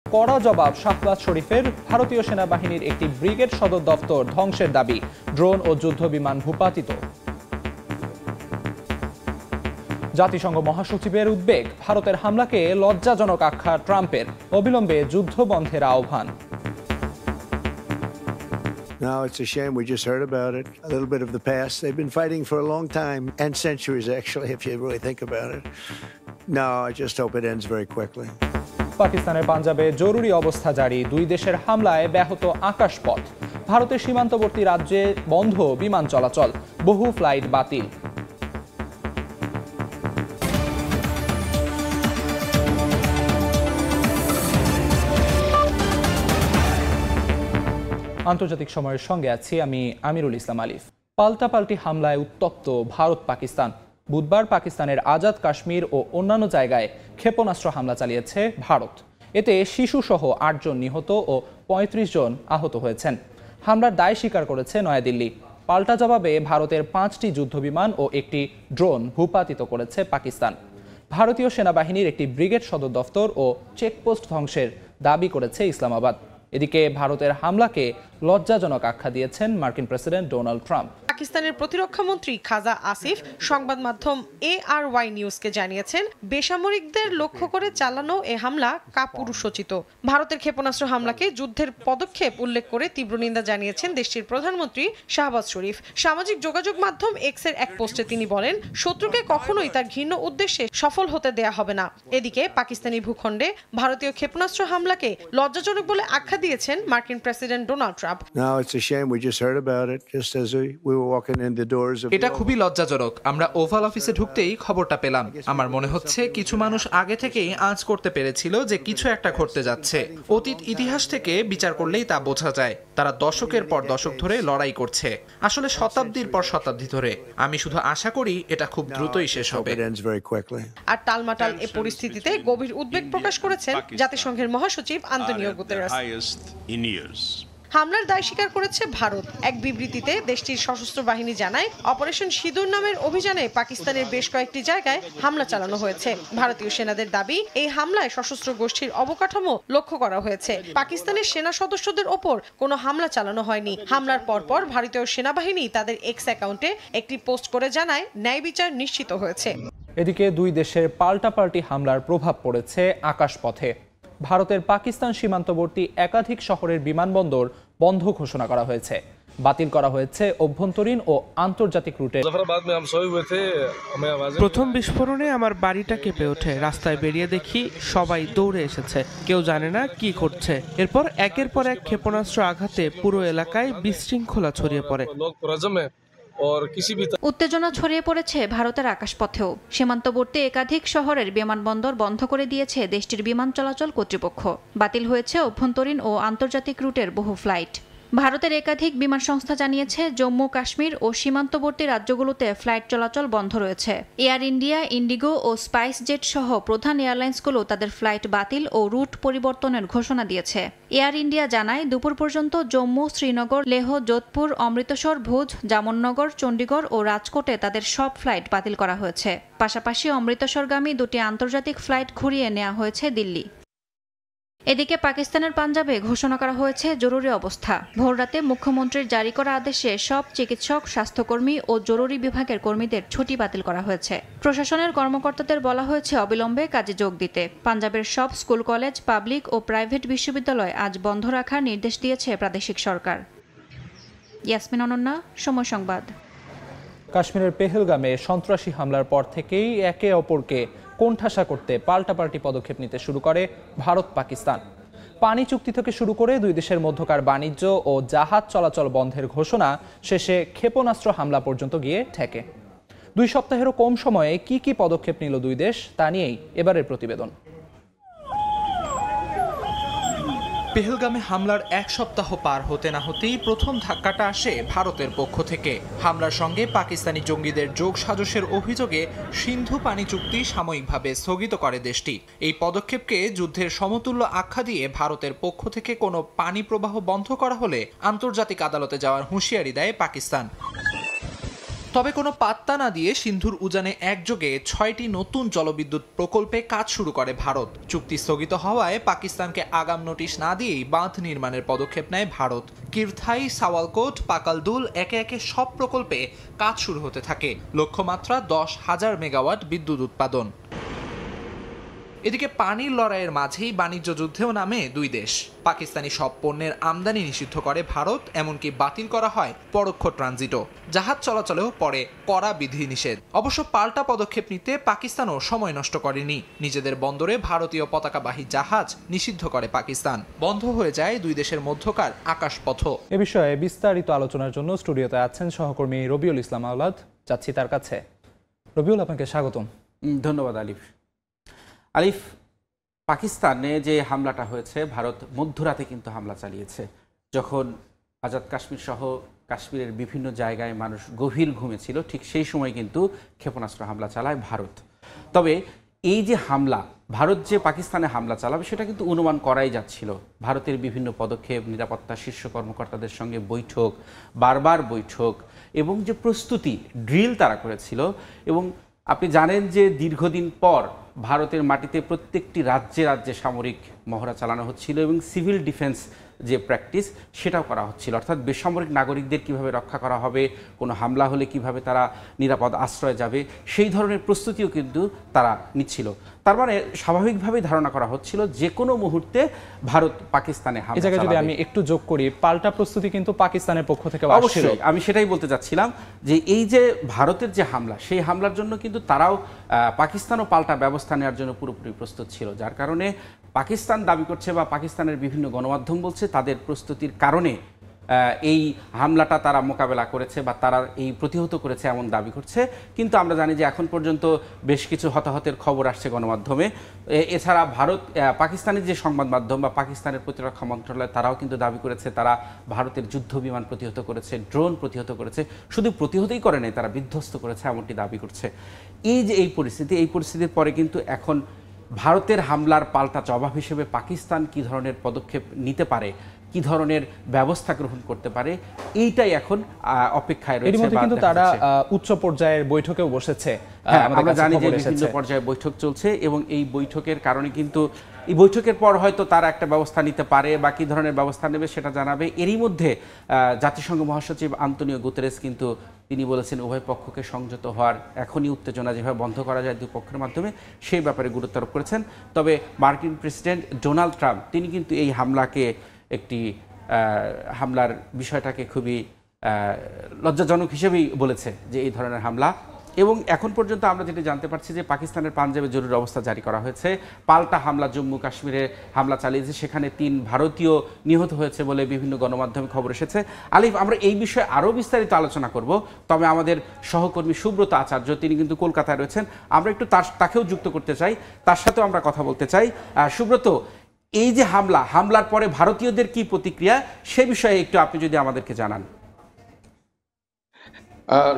কড়া জবাব শাহবাজ শরীফের। ভারতীয় সেনাবাহিনীর একটি ব্রিগেড সদর দফতর ধ্বংসের দাবি, ড্রোন ও যুদ্ধ বিমান ভূপাতিত। জাতিসংঘ মহাসচিবের উদ্বেগ, ভারতের হামলাকে লজ্জাজনক আখ্যা ট্রাম্পের। অবিলম্বে যুদ্ধ বন্ধের আহ্বান। No, it's a shame. We just heard about it. A little bit of the past. They've been fighting for a long time, and centuries, actually, if you really think about it. No, I just hope it ends very quickly. পাকিস্তানের পাঞ্জাবে জরুরি অবস্থা জারি, দুই দেশের হামলায় ব্যাহত আকাশপথ। ভারতের সীমান্তবর্তী রাজ্যে বন্ধ বিমান চলাচল, বহু ফ্লাইট বাতিল। আন্তর্জাতিক সময়ের সঙ্গে আছি আমি আমিরুল ইসলাম আলিফ। পাল্টাপাল্টি হামলায় উত্তপ্ত ভারত পাকিস্তান। বুধবার পাকিস্তানের আজাদ কাশ্মীর ও অন্যান্য জায়গায় ক্ষেপণাস্ত্র হামলা চালিয়েছে ভারত। এতে শিশুসহ ৮ জন নিহত ও ৩৫ জন আহত হয়েছেন। হামলার দায় স্বীকার করেছে নয়াদিল্লি। পাল্টা জবাবে ভারতের 5টি যুদ্ধবিমান ও একটি ড্রোন ভূপাতিত করেছে পাকিস্তান। ভারতীয় সেনাবাহিনীর একটি ব্রিগেড সদর দফতর ও চেকপোস্ট ধ্বংসের দাবি করেছে ইসলামাবাদ। এদিকে ভারতের হামলাকে লজ্জাজনক আখ্যা দিয়েছেন মার্কিন প্রেসিডেন্ট ডোনাল্ড ট্রাম্প। পাকিস্তানের প্রতিরক্ষা মন্ত্রী খাজা আসিফ সংবাদ মাধ্যম ARY নিউজকে জানিয়েছেন, বেসামরিকদের লক্ষ্য করে চালানো এ হামলা কাপুরুষোচিত। ভারতের ক্ষেপণাস্ত্র হামলাকে যুদ্ধের পদক্ষেপ উল্লেখ করে তীব্র নিন্দা জানিয়েছেন দেশটির প্রধানমন্ত্রী শাহবাজ শরীফ। সামাজিক যোগাযোগ মাধ্যম এক্সের এক পোস্টে তিনি বলেন, শত্রুকে কখনোই তার ঘৃণ্য উদ্দেশ্যে সফল হতে দেয়া হবে না। এদিকে পাকিস্তানি ভূখণ্ডে ভারতীয় ক্ষেপণাস্ত্র হামলাকে লজ্জাজনক বলে আখ্যা দিয়েছেন মার্কিন প্রেসিডেন্ট ডোনাল্ড ট্রাম্প। এটা খুবই লজ্জাজনক। আমরা ওভাল অফিসে ঢুকতেই খবরটা পেলাম। আমার মনে হচ্ছে কিছু মানুষ আগে থেকেই আঁচ করতে পেরেছিল যে কিছু একটা ঘটতে যাচ্ছে। অতীত ইতিহাস থেকে বিচার করলেই তা বোঝা যায়। তারা দশকের পর দশক ধরে লড়াই করছে, আসলে শতাব্দীর পর শতাব্দী ধরে। আমি শুধু আশা করি এটা খুব দ্রুতই শেষ হবে। আর টালমাটাল এ পরিস্থিতিতে গভীর উদ্বেগ প্রকাশ করেছেন জাতিসংঘের মহাসচিব আন্তোনিও গুতেরেস। হামলার দায় স্বীকার করেছে ভারত। এক বিবৃতিতে দেশটির সশস্ত্র বাহিনী জানায়, অপারেশন সিঁদুর নামের অভিযানে পাকিস্তানের বেশ কয়েকটি জায়গায় হামলা চালানো হয়েছে। ভারতীয় সেনাদের দাবি, এই হামলায় সশস্ত্র গোষ্ঠীর অবকাঠামো লক্ষ্য করা হয়েছে। পাকিস্তানের সেনা সদস্যদের ওপর কোনো হামলা চালানো হয়নি। হামলার পরপর ভারতীয় সেনাবাহিনী তাদের এক্স অ্যাকাউন্টে একটি পোস্ট করে জানায়, ন্যায় বিচার নিশ্চিত হয়েছে। এদিকে দুই দেশের পাল্টাপাল্টি হামলার প্রভাব পড়েছে আকাশপথে। ভারতের পাকিস্তান সীমান্তবর্তী একাধিক শহরের বিমানবন্দর বন্ধ ঘোষণা করা হয়েছে। বাতিল করা হয়েছে অভ্যন্তরীণ ও আন্তর্জাতিক রুটে। প্রথম বিস্ফোরণে আমার বাড়িটা কেঁপে ওঠে। রাস্তায় বেরিয়ে দেখি সবাই দৌড়ে এসেছে, কেউ জানে না কি করছে। এরপর একের পর এক ক্ষেপণাস্ত্র আঘাতে পুরো এলাকায় বিশৃঙ্খলা ছড়িয়ে পড়ে। উত্তেজনা ছড়িয়ে পড়েছে ভারতের আকাশপথেও। সীমান্তবর্তী একাধিক শহরের বিমানবন্দর বন্ধ করে দিয়েছে দেশটির বিমান চলাচল কর্তৃপক্ষ। বাতিল হয়েছে অভ্যন্তরীণ ও আন্তর্জাতিক রুটের বহু ফ্লাইট। ভারতের একাধিক বিমান সংস্থা জানিয়েছে, জম্মু কাশ্মীর ও সীমান্তবর্তী রাজ্যগুলোতে ফ্লাইট চলাচল বন্ধ রয়েছে। এয়ার ইন্ডিয়া, ইন্ডিগো ও স্পাইস জেট সহ প্রধান এয়ারলাইন্সগুলো তাদের ফ্লাইট বাতিল ও রুট পরিবর্তনের ঘোষণা দিয়েছে। এয়ার ইন্ডিয়া জানায়, দুপুর পর্যন্ত জম্মু, শ্রীনগর, লেহ, যোধপুর, অমৃতসর, ভুজ, জামনগর, চণ্ডীগড় ও রাজকোটে তাদের সব ফ্লাইট বাতিল করা হয়েছে। পাশাপাশি অমৃতসরগামী 2টি আন্তর্জাতিক ফ্লাইট ঘুরিয়ে নেওয়া হয়েছে দিল্লি। এদিকে পাকিস্তানের পাঞ্জাবে ঘোষণা করা হয়েছে জরুরি অবস্থা। ভোররাতে মুখ্যমন্ত্রীর জারি করা আদেশে সব চিকিৎসক, স্বাস্থ্যকর্মী ও জরুরি বিভাগের কর্মীদের ছুটি বাতিল করা হয়েছে। প্রশাসনের কর্মকর্তাদের বলা হয়েছে অবিলম্বে কাজে যোগ দিতে। পাঞ্জাবের সব স্কুল, কলেজ, পাবলিক ও প্রাইভেট বিশ্ববিদ্যালয় আজ বন্ধ রাখার নির্দেশ দিয়েছে প্রাদেশিক সরকার। ইয়াসমিন অনন্যা, সময় সংবাদ। কাশ্মীরের পেহেলগামে সন্ত্রাসী হামলার পর থেকেই একে অপরকে কোণঠাসা করতে পাল্টাপাল্টি পদক্ষেপ নিতে শুরু করে ভারত পাকিস্তান। পানি চুক্তি থেকে শুরু করে দুই দেশের মধ্যকার বাণিজ্য ও জাহাজ চলাচল বন্ধের ঘোষণা শেষে ক্ষেপণাস্ত্র হামলা পর্যন্ত গিয়ে ঠেকে। 2 সপ্তাহেরও কম সময়ে কি কি পদক্ষেপ নিল দুই দেশ, তা নিয়েই এবারের প্রতিবেদন। পেহেলগামে হামলার 1 সপ্তাহ পার হতে না হতেই প্রথম ধাক্কাটা আসে ভারতের পক্ষ থেকে। হামলার সঙ্গে পাকিস্তানি জঙ্গিদের যোগ সাজসের অভিযোগে সিন্ধু পানি চুক্তি সাময়িকভাবে স্থগিত করে দেশটি। এই পদক্ষেপকে যুদ্ধের সমতুল্য আখ্যা দিয়ে ভারতের পক্ষ থেকে কোনো পানি প্রবাহ বন্ধ করা হলে আন্তর্জাতিক আদালতে যাওয়ার হুঁশিয়ারি দেয় পাকিস্তান। তবে কোনো পাত্তা না দিয়ে সিন্ধুর উজানে একযোগে 6টি নতুন জলবিদ্যুৎ প্রকল্পে কাজ শুরু করে ভারত। চুক্তি স্থগিত হওয়ায় পাকিস্তানকে আগাম নোটিশ না দিয়েই বাঁধ নির্মাণের পদক্ষেপ নেয় ভারত। কিরথাই, সাওয়ালকোট, পাকালদুল একে একে সব প্রকল্পে কাজ শুরু হতে থাকে। লক্ষ্যমাত্রা 10,000 মেগাওয়াট বিদ্যুৎ উৎপাদন। এদিকে পানির লড়াইয়ের মাঝেই বাণিজ্য যুদ্ধেও নামে দুই দেশ। পাকিস্তানি সব পণ্যের আমদানি নিষিদ্ধ করে ভারত, এমনকি বাতিল করা হয় পরোক্ষ ট্রানজিটও। জাহাজ চলাচলেও পড়ে কড়া বিধিনিষেধ। অবশ্য পাল্টা পদক্ষেপ নিতে পাকিস্তানও সময় নষ্ট করেনি। নিজেদের বন্দরে ভারতীয় পতাকাবাহী জাহাজ নিষিদ্ধ করে পাকিস্তান। বন্ধ হয়ে যায় দুই দেশের মধ্যকার আকাশপথ। এ বিষয়ে বিস্তারিত আলোচনার জন্য স্টুডিওতে আছেন সহকর্মী রবিউল ইসলাম আওলাদ। যাচ্ছি তার কাছে। রবিউল, আপনাকে স্বাগতম। ধন্যবাদ আলিফ। আলিফ, পাকিস্তানে যে হামলাটা হয়েছে, ভারত মধ্যরাতে কিন্তু হামলা চালিয়েছে। যখন আজাদ কাশ্মীর সহ কাশ্মীরের বিভিন্ন জায়গায় মানুষ গভীর ঘুমেছিল, ঠিক সেই সময় কিন্তু ক্ষেপণাস্ত্র হামলা চালায় ভারত। তবে এই যে হামলা, ভারত যে পাকিস্তানে হামলা চালাবে সেটা কিন্তু অনুমান করাই যাচ্ছিল। ভারতের বিভিন্ন পদক্ষেপ, নিরাপত্তা শীর্ষ কর্মকর্তাদের সঙ্গে বৈঠক, বারবার বৈঠক এবং যে প্রস্তুতি ড্রিল তারা করেছিল। এবং আপনি জানেন যে দীর্ঘদিন পর ভারতের মাটিতে প্রত্যেকটি রাজ্যে রাজ্যে সামরিক মহড়া চালানো হচ্ছিল এবং সিভিল ডিফেন্স যে প্র্যাকটিস সেটাও করা হচ্ছিল। অর্থাৎ বেসামরিক নাগরিকদের কিভাবে রক্ষা করা হবে, কোনো হামলা হলে কিভাবে তারা নিরাপদ আশ্রয়ে যাবে, সেই ধরনের প্রস্তুতিও কিন্তু তারা নিচ্ছিল। তার মানে স্বাভাবিকভাবেই ধারণা করা হচ্ছিল যে কোনো মুহূর্তে ভারত পাকিস্তানে হামলা চালাবে। এই জায়গায় যদি আমি একটু যোগ করি, পাল্টা প্রস্তুতি কিন্তু পাকিস্তানের পক্ষ থেকে আসছিল। অবশ্যই আমি সেটাই বলতে চাচ্ছিলাম যে এই যে ভারতের যে হামলা, সেই হামলার জন্য কিন্তু তারাও পাকিস্তানও পাল্টা ব্যবস্থা নেওয়ার জন্য পুরোপুরি প্রস্তুত ছিল। যার কারণে পাকিস্তান দাবি করছে বা পাকিস্তানের বিভিন্ন গণমাধ্যম বলছে তাদের প্রস্তুতির কারণে এই হামলাটা তারা মোকাবেলা করেছে বা তারা এই প্রতিহত করেছে এমন দাবি করছে। কিন্তু আমরা জানি যে এখন পর্যন্ত বেশ কিছু হতাহতের খবর আসছে গণমাধ্যমে। এছাড়া ভারত, পাকিস্তানের যে সংবাদ মাধ্যম বা পাকিস্তানের প্রতিরক্ষা মন্ত্রণালয় তারাও কিন্তু দাবি করেছে তারা ভারতের যুদ্ধ বিমান প্রতিহত করেছে, ড্রোন প্রতিহত করেছে। শুধু প্রতিহতই করে নাই, তারা বিধ্বস্ত করেছে এমনটি দাবি করছে। এই যে এই পরিস্থিতির পরে কিন্তু এখন ভারতের হামলার পাল্টা জবাব হিসেবে পাকিস্তান কী ধরনের পদক্ষেপ নিতে পারে, কি ধরনের ব্যবস্থা গ্রহণ করতে পারে, এইটাই এখন অপেক্ষায় রয়েছে। এর মধ্যে কিন্তু তারা উচ্চ পর্যায়ের বৈঠকেও বসেছে। আমরা জানি যে বিভিন্ন পর্যায়ে বৈঠক চলছে এবং এই বৈঠকের কারণে কিন্তু এই বৈঠকের পর হয়তো তারা একটা ব্যবস্থা নিতে পারে বা কী ধরনের ব্যবস্থা নেবে সেটা জানাবে। এরই মধ্যে জাতিসংঘ মহাসচিব আন্তোনিও গুতেরেস কিন্তু তিনি বলেছেন উভয় পক্ষকে সংযত হওয়ার, এখনই উত্তেজনা যেভাবে বন্ধ করা যায় দুই পক্ষের মাধ্যমে সেই ব্যাপারে গুরুত্ব আরোপ করেছেন। তবে মার্কিন প্রেসিডেন্ট ডোনাল্ড ট্রাম্প তিনি কিন্তু এই হামলার বিষয়টাকে খুবই লজ্জাজনক হিসেবেই বলেছে যে এই ধরনের হামলা। এবং এখন পর্যন্ত আমরা যেটা জানতে পারছি যে পাকিস্তানের পাঞ্জাবে জরুরি অবস্থা জারি করা হয়েছে। পাল্টা হামলা জম্মু কাশ্মীরে হামলা চালিয়েছে, সেখানে 3 ভারতীয় নিহত হয়েছে বলে বিভিন্ন গণমাধ্যমে খবর এসেছে। আলিফ, আমরা এই বিষয়ে আরও বিস্তারিত আলোচনা করব, তবে আমাদের সহকর্মী সুব্রত আচার্য তিনি কিন্তু কলকাতায় রয়েছেন। আমরা একটু তাকেও যুক্ত করতে চাই, তার সাথেও আমরা কথা বলতে চাই। সুব্রত, এই যে হামলার পরে ভারতীয়দের কি প্রতিক্রিয়া সে বিষয়ে একটু আপনি যদি আমাদেরকে জানান।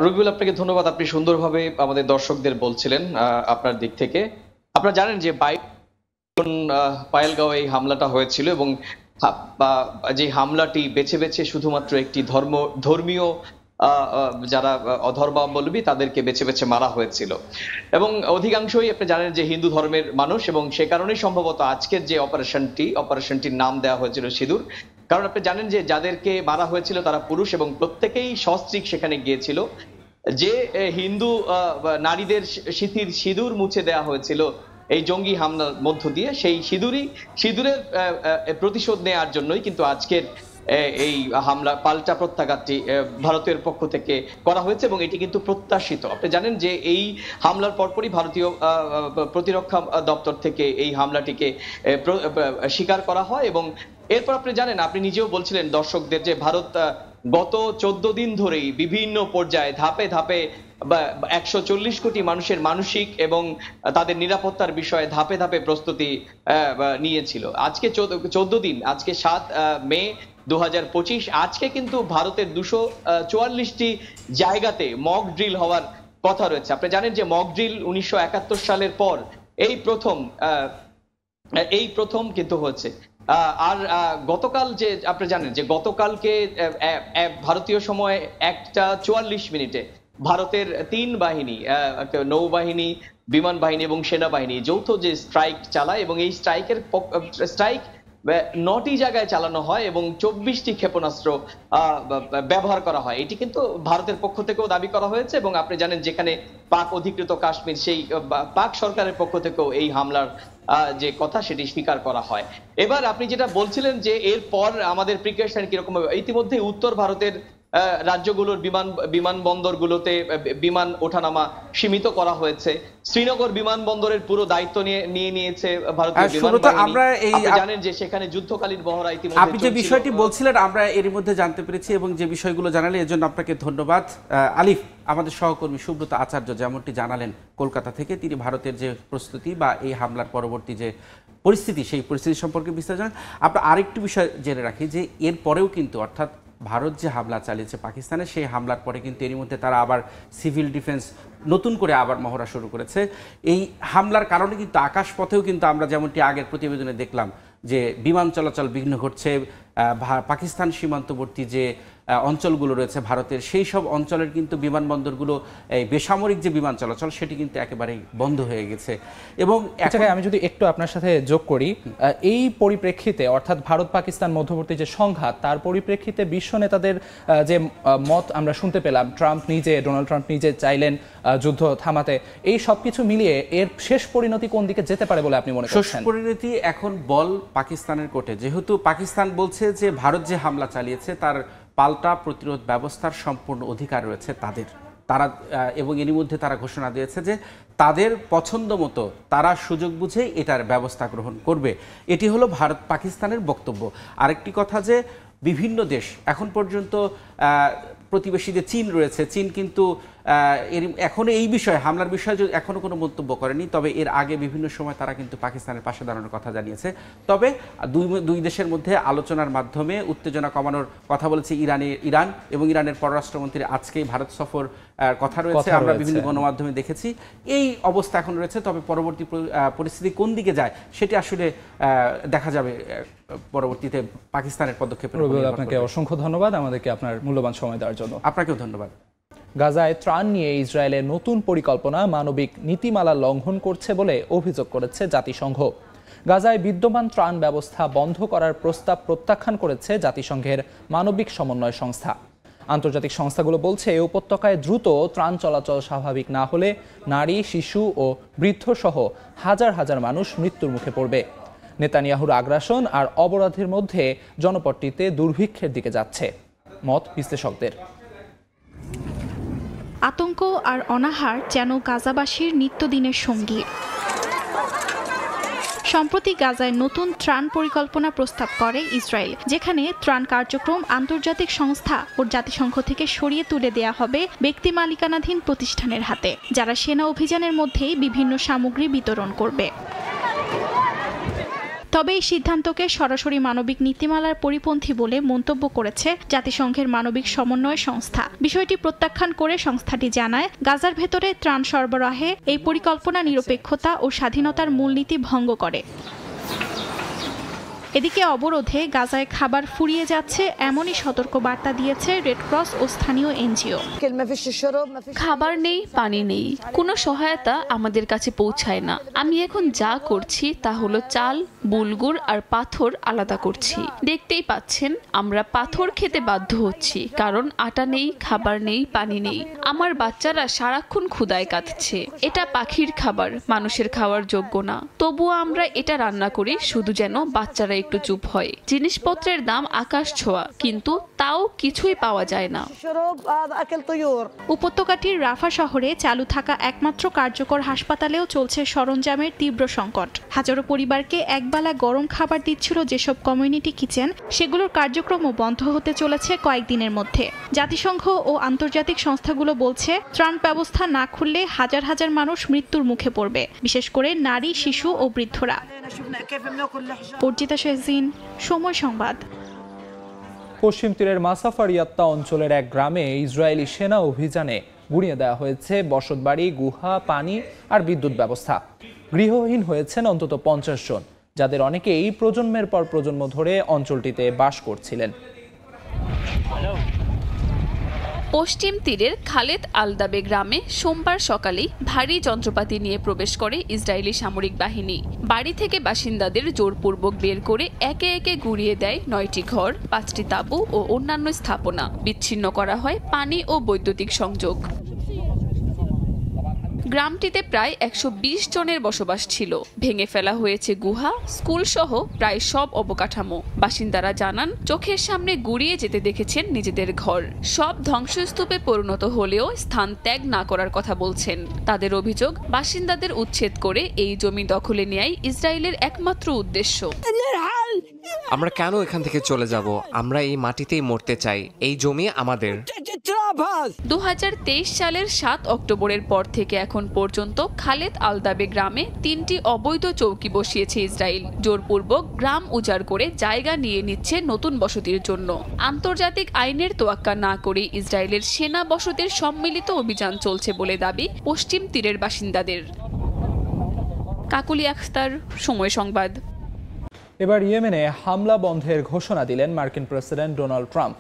রবিউল, আপনাকে ধন্যবাদ। আপনি সুন্দরভাবে আমাদের দর্শকদের বলছিলেন আপনার দিক থেকে। আপনারা জানেন যে পায়েলগাঁও এই হামলাটা হয়েছিল এবং যে হামলাটি বেছে বেছে শুধুমাত্র একটি ধর্মীয় যারা অধর্মাবলম্বী তাদেরকে বেছে বেছে মারা হয়েছিল এবং অধিকাংশই আপনি জানেন যে হিন্দু ধর্মের মানুষ এবং সে কারণেই সম্ভবত আজকের যে অপারেশনটির নাম দেওয়া হয়েছিল সিঁদুর। কারণ আপনি জানেন যে যাদেরকে মারা হয়েছিল তারা পুরুষ এবং প্রত্যেকেই সস্ত্রীক সেখানে গিয়েছিল। যে হিন্দু নারীদের সিঁদুর মুছে দেওয়া হয়েছিল এই জঙ্গি হামলার মধ্য দিয়ে, সেই সিঁদুরের প্রতিশোধ নেওয়ার জন্যই কিন্তু আজকের এই হামলা পাল্টা প্রত্যাঘাতটি ভারতের পক্ষ থেকে করা হয়েছে এবং এটি কিন্তু প্রত্যাশিত। আপনি জানেন যে এই হামলার পরপরই ভারতীয় প্রতিরক্ষা দপ্তর থেকে এই হামলাটিকে স্বীকার করা হয় এবং এরপর আপনি জানেন, আপনি নিজেও বলছিলেন দর্শকদের যে ভারত গত 14 দিন ধরেই বিভিন্ন পর্যায়ে ধাপে ধাপে 140 কোটি মানুষের মানসিক এবং তাদের নিরাপত্তার বিষয়ে ধাপে ধাপে প্রস্তুতি নিয়েছিল। আজকে 14 দিন, আজকে 7 মে 2025, আজকে কিন্তু ভারতের 244টি জায়গাতে মক ড্রিল হওয়ার কথা রয়েছে। আপনি জানেন যে মক ড্রিল 1971 সালের পর এই প্রথম কিন্তু হচ্ছে। আর গতকাল যে আপনি জানেন যে গতকালকে ভারতীয় সময় 1:44 ভারতের 3 বাহিনী, নৌবাহিনী, বিমান বাহিনী এবং সেনাবাহিনী যৌথ যে স্ট্রাইক চালায় এবং এই স্ট্রাইক 9টি জায়গায় চালানো হয় এবং 24টি ক্ষেপণাস্ত্র ব্যবহার করা হয়। এটি কিন্তু ভারতের পক্ষ থেকেও দাবি করা হয়েছে এবং আপনি জানেন যেখানে পাক অধিকৃত কাশ্মীর, সেই পাক সরকারের পক্ষ থেকেও এই হামলার যে কথা সেটি স্বীকার করা হয়। এবার আপনি যেটা বলছিলেন যে এরপর আমাদের প্রিকশন কিরকম, ইতিমধ্যে উত্তর ভারতের রাজ্যগুলোর বিমানবন্দরগুলোতে বিমান ওঠানামা সীমিত করা হয়েছে। শ্রীনগর বিমানবন্দরের পুরো দায়িত্ব নিয়ে নিয়েছে ভারতীয় বিমান বাহিনী। আপনি জানেন যে সেখানে যুদ্ধকালীন মহড়া ইতিমধ্যে আপনি যে বিষয়টি বলছিলেন আমরা এর মধ্যে জানতে পেরেছি এবং যে বিষয়গুলো জানালেন এর জন্য আপনাকে ধন্যবাদ। আলিফ, আমাদের সহকর্মী সুব্রত আচার্য যেমনটি জানালেন কলকাতা থেকে, তিনি ভারতের যে প্রস্তুতি বা এই হামলার পরবর্তী যে পরিস্থিতি সেই পরিস্থিতি সম্পর্কে বিস্তারিত জানান। আমরা আরেকটু বিষয় জেনে রাখি যে এর পরেও কিন্তু অর্থাৎ ভারত যে হামলা চালিয়েছে পাকিস্তানে, সেই হামলার পরে কিন্তু এরই মধ্যে তারা আবার সিভিল ডিফেন্স নতুন করে আবার মহড়া শুরু করেছে। এই হামলার কারণে কিন্তু আকাশপথেও কিন্তু আমরা যেমনটি আগের প্রতিবেদনে দেখলাম যে বিমান চলাচল বিঘ্ন ঘটছে। পাকিস্তান সীমান্তবর্তী যে অঞ্চলগুলো রয়েছে ভারতের, সেই সব অঞ্চলের কিন্তু বিমানবন্দরগুলো এই বেসামরিক যে বিমান চলাচল সেটি কিন্তু একেবারেই বন্ধ হয়ে গেছে। এবং আমি যদি একটু আপনার সাথে যোগ করি, এই পরিপ্রেক্ষিতে অর্থাৎ ভারত পাকিস্তান মধ্যবর্তী যে সংঘাত, তার পরিপ্রেক্ষিতে বিশ্ব নেতাদের যে মত আমরা শুনতে পেলাম, ডোনাল্ড ট্রাম্প নিজে চাইলেন যুদ্ধ থামাতে, এই সব কিছু মিলিয়ে এর শেষ পরিণতি কোন দিকে যেতে পারে বলে আপনি মনে করছেন? শেষ পরিণতি এখন বল পাকিস্তানের কোর্টে। যেহেতু পাকিস্তান বলছে যে ভারত যে হামলা চালিয়েছে তার পাল্টা প্রতিরোধ ব্যবস্থার সম্পূর্ণ অধিকার রয়েছে তারা এবং এরই মধ্যে তারা ঘোষণা দিয়েছে যে তাদের পছন্দ মতো তারা সুযোগ বুঝে এটার ব্যবস্থা গ্রহণ করবে। এটি হলো ভারত পাকিস্তানের বক্তব্য। আরেকটি কথা যে বিভিন্ন দেশ এখন পর্যন্ত প্রতিবেশী যে চীন রয়েছে, চীন কিন্তু এখনো এই বিষয়ে হামলার বিষয়ে এখনো কোনো মন্তব্য করেনি। তবে এর আগে বিভিন্ন সময় তারা কিন্তু পাকিস্তানের পাশে দাঁড়ানোর কথা জানিয়েছে। তবে দুই দেশের মধ্যে আলোচনার মাধ্যমে উত্তেজনা কমানোর কথা বলেছে ইরান এবং ইরানের পররাষ্ট্রমন্ত্রী আজকেই ভারত সফর কথা রয়েছে, আমরা বিভিন্ন গণমাধ্যমে দেখেছি। এই অবস্থা এখন রয়েছে। তবে পরবর্তী পরিস্থিতি কোন দিকে যায় সেটি আসলে দেখা যাবে পরবর্তীতে পাকিস্তানের পদক্ষেপের উপর। আপনাকে অসংখ্য ধন্যবাদ আমাদেরকে আপনার মূল্যবান সময় দেওয়ার জন্য। আপনাকেও ধন্যবাদ। গাজায় ত্রাণ নিয়ে ইসরায়েলের নতুন পরিকল্পনা মানবিক নীতিমালা লঙ্ঘন করছে বলে অভিযোগ করেছে জাতিসংঘ। গাজায় বিদ্যমান ত্রাণ ব্যবস্থা বন্ধ করার প্রস্তাব প্রত্যাখ্যান করেছে জাতিসংঘের মানবিক সমন্বয় সংস্থা। আন্তর্জাতিক সংস্থাগুলো বলছে উপত্যকায় দ্রুত ত্রাণ চলাচল স্বাভাবিক না হলে নারী, শিশু ও বৃদ্ধ সহ হাজার হাজার মানুষ মৃত্যুর মুখে পড়বে। নেতানিয়াহুর আগ্রাসন আর অবরোধের মধ্যে জনপদটিতে দুর্ভিক্ষের দিকে যাচ্ছে মত বিশ্লেষকদের। আতঙ্ক আর অনাহার যেন গাজাবাসীর নিত্যদিনের সঙ্গী। সম্প্রতি গাজায় নতুন ত্রাণ পরিকল্পনা প্রস্তাব করে ইসরায়েল, যেখানে ত্রাণ কার্যক্রম আন্তর্জাতিক সংস্থা ও জাতিসংঘ থেকে সরিয়ে তুলে দেয়া হবে ব্যক্তি মালিকানাধীন প্রতিষ্ঠানের হাতে, যারা সেনা অভিযানের মধ্যেই বিভিন্ন সামগ্রী বিতরণ করবে। তবে এই সিদ্ধান্তকে সরাসরি মানবিক নীতিমালার পরিপন্থী বলে মন্তব্য করেছে জাতিসংঘের মানবিক সমন্বয় সংস্থা। বিষয়টি প্রত্যাখ্যান করে সংস্থাটি জানায়, গাজার ভেতরে ত্রাণ সরবরাহে এই পরিকল্পনা নিরপেক্ষতা ও স্বাধীনতার মূলনীতি ভঙ্গ করে। এদিকে অবরোধে গাজায় খাবার ফুরিয়ে যাচ্ছে এমনই সতর্ক বার্তা দিয়েছে রেডক্রস ও স্থানীয় এনজিও। খাবার নেই, পানি নেই, কোনো সহায়তা আমাদের কাছে পৌঁছায় না। আমি এখন যা করছি তা হলো চাল, বুলগুর আর পাথর আলাদা করছি। দেখতেই পাচ্ছেন আমরা পাথর খেতে বাধ্য হচ্ছি, কারণ আটা নেই, খাবার নেই, পানি নেই। আমার বাচ্চারা সারাক্ষণ ক্ষুধায় কাঁদছে। এটা পাখির খাবার, মানুষের খাওয়ার যোগ্য না। তবুও আমরা এটা রান্না করি শুধু যেন বাচ্চারা একটু চুপ হয়। জিনিসপত্রের দাম আকাশ ছোঁয়া, কিন্তু তাও কিছুই পাওয়া যায় না। উপত্যকাটির রাফা শহরে চালু থাকা একমাত্র কার্যকর হাসপাতালেও চলছে সরঞ্জামের তীব্র সংকট। হাজারো পরিবারকে একবেলা গরম খাবার দিচ্ছিল যেসব কমিউনিটি কিচেন, সেগুলোর কার্যক্রমও বন্ধ হতে চলেছে কয়েকদিনের মধ্যে। জাতিসংঘ ও আন্তর্জাতিক সংস্থাগুলো বলছে, ত্রাণ ব্যবস্থা না খুললে হাজার হাজার মানুষ মৃত্যুর মুখে পড়বে, বিশেষ করে নারী, শিশু ও বৃদ্ধরা। অর্জিতা শেহজিন, সময় সংবাদ। পশ্চিম তীরের মাসাফারিয়াত্তা অঞ্চলের এক গ্রামে ইসরায়েলি সেনা অভিযানে গুঁড়িয়ে দেওয়া হয়েছে বসতবাড়ি, গুহা, পানি আর বিদ্যুৎ ব্যবস্থা। গৃহহীন হয়েছেন অন্তত 50 জন, যাদের অনেকেই প্রজন্মের পর প্রজন্ম ধরে অঞ্চলটিতে বাস করছিলেন। পশ্চিম তীরের খালেদ আলদাবে গ্রামে সোমবার সকালেই ভারী যন্ত্রপাতি নিয়ে প্রবেশ করে ইসরায়েলি সামরিক বাহিনী। বাড়ি থেকে বাসিন্দাদের জোরপূর্বক বের করে একে একে গুঁড়িয়ে দেয় 9টি ঘর, 5টি তাঁবু ও অন্যান্য স্থাপনা। বিচ্ছিন্ন করা হয় পানি ও বৈদ্যুতিক সংযোগ। গ্রামটিতে প্রায় 120 জনের বসবাস ছিল। ভেঙে ফেলা হয়েছে গুহা, স্কুল সহ প্রায় সব অবকাঠামো। বাসিন্দারা জানান, চোখের সামনে গুঁড়িয়ে যেতে দেখেছেন নিজেদের ঘর। সব ধ্বংসস্তূপে পরিণত হলেও স্থান ত্যাগ না করার কথা বলছেন। তাদের অভিযোগ, বাসিন্দাদের উচ্ছেদ করে এই জমি দখলে নেয়াই ইসরায়েলের একমাত্র উদ্দেশ্য। আমরা কেন এখান থেকে চলে যাব? আমরা এই মাটিতেই মরতে চাই। এই জমি আমাদের। 2023 সালের 7 অক্টোবরের পর থেকে এখন পর্যন্ত খালেদ আলদাবে গ্রামে 3টি অবৈধ চৌকি বসিয়েছে ইসরায়েল। জোরপূর্বক গ্রাম উজাড় করে জায়গা নিয়ে নিচ্ছে নতুন বসতির জন্য। আন্তর্জাতিক আইনের তোয়াক্কা না করে ইসরায়েলের সেনা বসতির সম্মিলিত অভিযান চলছে বলে দাবি পশ্চিম তীরের বাসিন্দাদের। কাকুলি আখতার, সময় সংবাদ। এবার ইয়েমেনে হামলা বন্ধের ঘোষণা দিলেন মার্কিন প্রেসিডেন্ট ডোনাল্ড ট্রাম্প।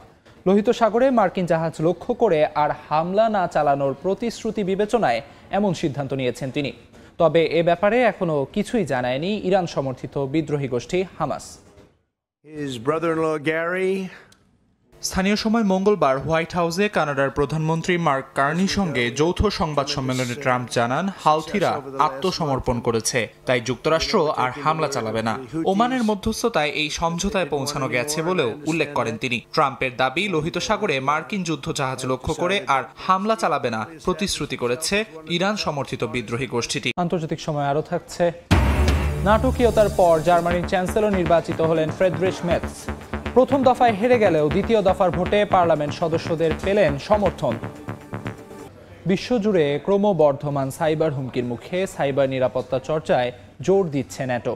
লোহিত সাগরে মার্কিন জাহাজ লক্ষ্য করে আর হামলা না চালানোর প্রতিশ্রুতি বিবেচনায় এমন সিদ্ধান্ত নিয়েছেন তিনি। তবে এ ব্যাপারে এখনো কিছুই জানায়নি ইরান সমর্থিত বিদ্রোহী গোষ্ঠী হামাস। His brother-in-law Gary. স্থানীয় সময় মঙ্গলবার হোয়াইট হাউসে কানাডার প্রধানমন্ত্রী মার্ক কার্নির সঙ্গে যৌথ সংবাদ সম্মেলনে ট্রাম্প জানান, হাউথিরা আত্মসমর্পণ করেছে, তাই যুক্তরাষ্ট্র আর হামলা চালাবে না। ওমানের মধ্যস্থতায় এই সমঝোতায় পৌঁছানো গেছে বলেও উল্লেখ করেন তিনি। ট্রাম্পের দাবি, লোহিত সাগরে মার্কিন যুদ্ধ জাহাজ লক্ষ্য করে আর হামলা চালাবে না প্রতিশ্রুতি করেছে ইরান সমর্থিত বিদ্রোহী গোষ্ঠীটি। আন্তর্জাতিক সময় আরও থাকছে। নাটকীয়তার পর জার্মানির চ্যান্সেলর নির্বাচিত হলেন ফ্রেডরিশ মেটস। প্রথম দফায় হেরে গেলেও দ্বিতীয় দফার ভোটে পার্লামেন্ট সদস্যদের পেলেন সমর্থন। বিশ্বজুড়ে ক্রমবর্ধমান সাইবার হুমকির মুখে সাইবার নিরাপত্তা চর্চায় জোর দিচ্ছে ন্যাটো।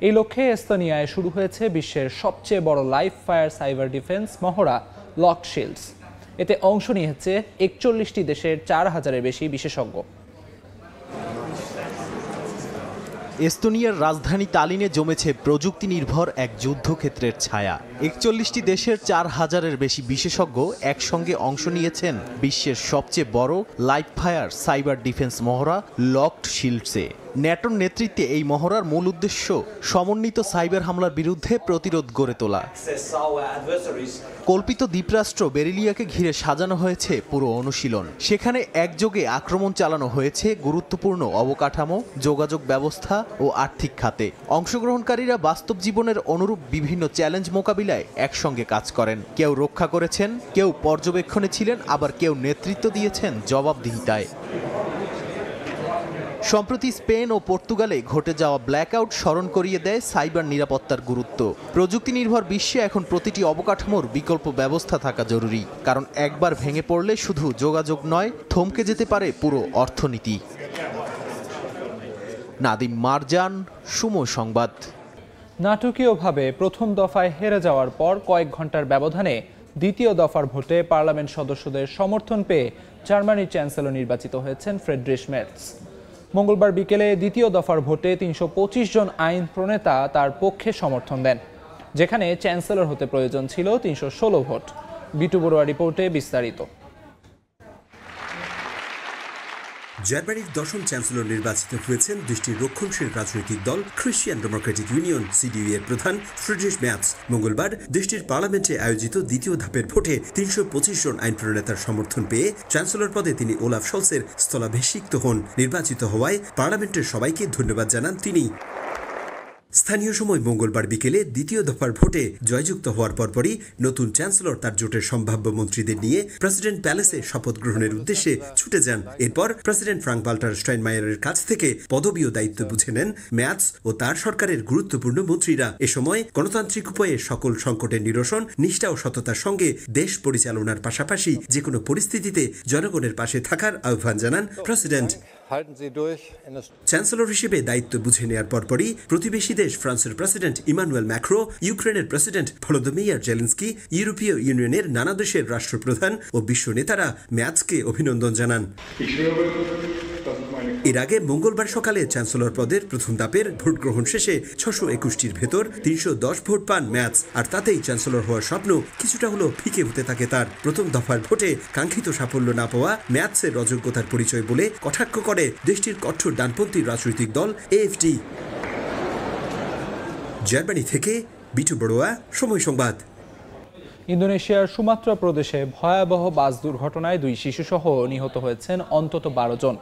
এই লক্ষ্যে এস্তোনিয়ায় শুরু হয়েছে বিশ্বের সবচেয়ে বড় লাইভ ফায়ার সাইবার ডিফেন্স মহড়া লকড শিল্ডস। এতে অংশ নিয়েছে 41টি দেশের 4000-এর বেশি বিশেষজ্ঞ। এস্তোনিয়ার রাজধানী তালিনে জমেছে প্রযুক্তি নির্ভর এক যুদ্ধক্ষেত্রের ছায়া। 41টি দেশের 4000-এর বেশি বিশেষজ্ঞ একসঙ্গে অংশ নিয়েছেন বিশ্বের সবচেয়ে বড় লাইভ ফায়ার সাইবার ডিফেন্স মহড়া লকড শিল্ডসে। ন্যাটোর নেতৃত্বে এই মহড়ার মূল উদ্দেশ্য সমন্বিত সাইবার হামলার বিরুদ্ধে প্রতিরোধ গড়ে তোলা। কল্পিত দ্বীপরাষ্ট্র বেরিলিয়াকে ঘিরে সাজানো হয়েছে পুরো অনুশীলন। সেখানে একযোগে আক্রমণ চালানো হয়েছে গুরুত্বপূর্ণ অবকাঠামো, যোগাযোগ ব্যবস্থা ও আর্থিক খাতে। অংশগ্রহণকারীরা বাস্তব জীবনের অনুরূপ বিভিন্ন চ্যালেঞ্জ মোকাবিলায় একসঙ্গে কাজ করেন। কেউ রক্ষা করেছেন, কেউ পর্যবেক্ষণে ছিলেন, আবার কেউ নেতৃত্ব দিয়েছেন জবাবদিহিতায়। সম্প্রতি স্পেন ও পর্তুগালে ঘটে যাওয়া ব্ল্যাকআউট স্মরণ করিয়ে দেয় সাইবার নিরাপত্তার গুরুত্ব। প্রযুক্তি নির্ভর বিশ্বে এখন প্রতিটি অবকাঠামোর বিকল্প ব্যবস্থা থাকা জরুরি, কারণ একবার ভেঙে পড়লে শুধু যোগাযোগ নয়, থমকে যেতে পারে পুরো অর্থনীতি। নাদিম মারজান, সময় সংবাদ। নাটকীয়ভাবে প্রথম দফায় হেরে যাওয়ার পর কয়েক ঘন্টার ব্যবধানে দ্বিতীয় দফার ভোটে পার্লামেন্ট সদস্যদের সমর্থন পেয়ে জার্মানির চ্যান্সেলর নির্বাচিত হয়েছেন ফ্রেডরিশ মেটস। মঙ্গলবার বিকেলে দ্বিতীয় দফার ভোটে 325 জন আইন প্রণেতা তার পক্ষে সমর্থন দেন, যেখানে চ্যান্সেলর হতে প্রয়োজন ছিল 316 ভোট। বিটু বড়ুয়া রিপোর্টে বিস্তারিত। জার্মানির 10ম চ্যান্সেলর নির্বাচিত হয়েছেন দেশটির রক্ষণশীল রাজনৈতিক দল ক্রিশ্চিয়ান ডেমোক্রেটিক ইউনিয়ন CDU এর প্রধান ফ্রেডরিশ মেটস। মঙ্গলবার দেশটির পার্লামেন্টে আয়োজিত দ্বিতীয় ধাপের ভোটে 325 জন আইন প্রণেতার সমর্থন পেয়ে চ্যান্সেলর পদে তিনি ওলাফ শলসের স্থলাভিষিক্ত হন। নির্বাচিত হওয়ায় পার্লামেন্টের সবাইকে ধন্যবাদ জানান তিনি। স্থানীয় সময় মঙ্গলবার বিকেলে দ্বিতীয় দফার ভোটে জয়যুক্ত হওয়ার পরপরই নতুন চ্যান্সেলর তার জোটের সম্ভাব্য মন্ত্রীদের নিয়ে প্রেসিডেন্ট প্যালেসে শপথ গ্রহণের উদ্দেশ্যে ছুটে যান। এরপর প্রেসিডেন্ট ফ্রাঙ্ক ভাল্টার স্টাইনমায়ারের কাছ থেকে পদবি ও দায়িত্ব বুঝে নেন মেটস ও তার সরকারের গুরুত্বপূর্ণ মন্ত্রীরা। এ সময় গণতান্ত্রিক উপায়ে সকল সংকটের নিরসন, নিষ্ঠা ও সততার সঙ্গে দেশ পরিচালনার পাশাপাশি যে কোনো পরিস্থিতিতে জনগণের পাশে থাকার আহ্বান জানান প্রেসিডেন্ট। চ্যান্সেলর হিসেবে দায়িত্ব বুঝে নেওয়ার পরপরই প্রতিবেশী দেশ ফ্রান্সের প্রেসিডেন্ট ইমানুয়েল ম্যাক্রো, ইউক্রেনের প্রেসিডেন্ট ভলোদিমির জেলেনস্কি, ইউরোপীয় ইউনিয়নের নানা দেশের রাষ্ট্রপ্রধান ও বিশ্ব নেতারা মেটসকে অভিনন্দন জানান। এর আগে মঙ্গলবার সকালে চ্যান্সেলর পদের প্রথম ধাপের ভোট গ্রহণ শেষে 621টির ভেতর 310 ভোট পান ম্যাথস, আর তাতেই চ্যান্সেলর হওয়ার স্বপ্ন কিছুটা হলো ফিকে হতে থাকে তার। প্রথম দফার ভোটে কাঙ্ক্ষিত সাফল্য না পাওয়া ম্যাথসের অযোগ্যতার পরিচয় বলে কটাক্ষ করে দেশটির কঠোর ডানপন্থী রাজনৈতিক দল AfD। জার্মানি থেকে বিটু বড়ুয়া, সময় সংবাদ। ইন্দোনেশিয়ার সুমাত্রা প্রদেশে ভয়াবহ বাস দুর্ঘটনায় 2 শিশুসহ নিহত হয়েছেন অন্তত 12 জন,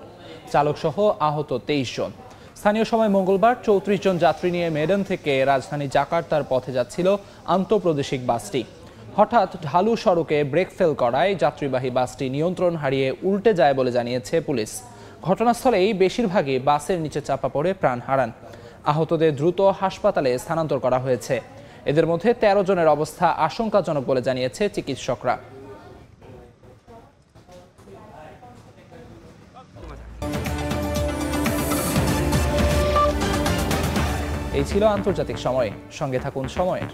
চালকসহ আহত 23 জন। স্থানীয় সময় মঙ্গলবার 34 জন যাত্রী নিয়ে মেডান থেকে রাজধানী জাকার্তার পথে যাচ্ছিল আন্তঃপ্রাদেশিক বাসটি। হঠাৎ ঢালু সড়কে ব্রেক ফেল করায় যাত্রীবাহী বাসটি নিয়ন্ত্রণ হারিয়ে উল্টে যায় বলে জানিয়েছে পুলিশ। ঘটনাস্থলেই বেশিরভাগই বাসের নিচে চাপা পড়ে প্রাণ হারান। আহতদের দ্রুত হাসপাতালে স্থানান্তর করা হয়েছে। এদের মধ্যে 13 জনের অবস্থা আশঙ্কাজনক বলে জানিয়েছে চিকিৎসকরা। এই ছিল আন্তর্জাতিক সময়। সঙ্গে থাকুন সময়ের।